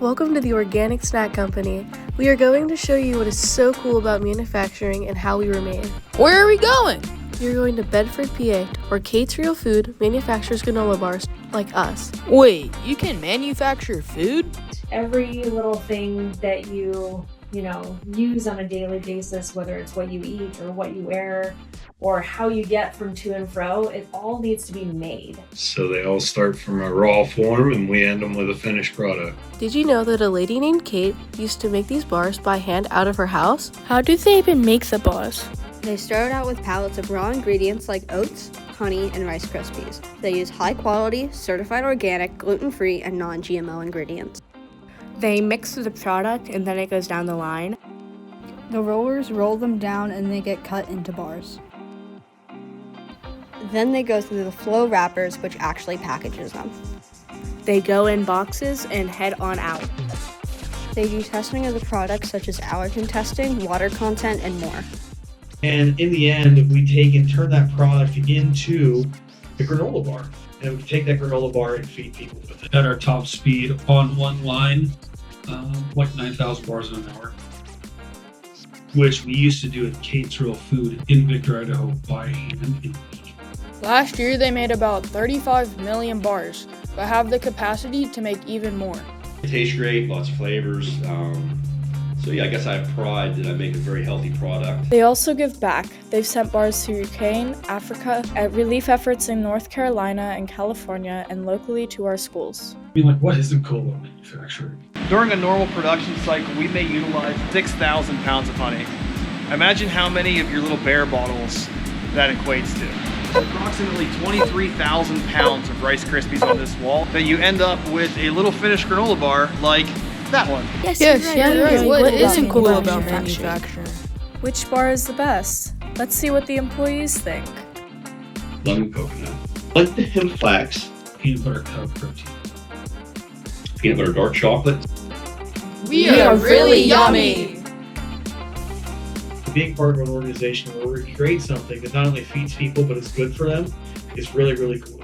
Welcome to the Organic Snack Company. We are going to show you what is so cool about manufacturing and how we were made. Where are we going? You're going to Bedford, PA, where Kate's Real Food manufactures granola bars like us. Wait, you can manufacture food? Every little thing that you use on a daily basis, whether it's what you eat or what you wear or how you get from to and fro, it all needs to be made. So they all start from a raw form and we end them with a finished product. Did you know that a lady named Kate used to make these bars by hand out of her house? How do they even make the bars? They started out with pallets of raw ingredients like oats, honey, and Rice Krispies. They use high-quality, certified organic, gluten-free, and non-GMO ingredients. They mix the product and then it goes down the line. The rollers roll them down and they get cut into bars. Then they go through the flow wrappers, which actually packages them. They go in boxes and head on out. They do testing of the products such as allergen testing, water content, and more. And in the end, we take and turn that product into a granola bar. And we take that granola bar and feed people with it. At our top speed on one line, like 9,000 bars in an hour, which we used to do at Kate's Real Food in Victor, Idaho by hand. Last year they made about 35 million bars, but have the capacity to make even more. It tastes great, lots of flavors. So yeah, I guess I have pride that I make a very healthy product. They also give back. They've sent bars to Ukraine, Africa, at relief efforts in North Carolina and California, and locally to our schools. I mean, what isn't cool about manufacturing? During a normal production cycle, we may utilize 6,000 pounds of honey. Imagine how many of your little bear bottles that equates to. Approximately 23,000 pounds of Rice Krispies on this wall, that you end up with a little finished granola bar like that one. Yes, you're right. What isn't cool about manufacturing? Which bar is the best? Let's see what the employees think. Lemon coconut. Like the hemp flax. Peanut butter cup protein. Peanut butter dark chocolate. We are really yummy! Being part of an organization where we create something that not only feeds people but is good for them is really, really cool.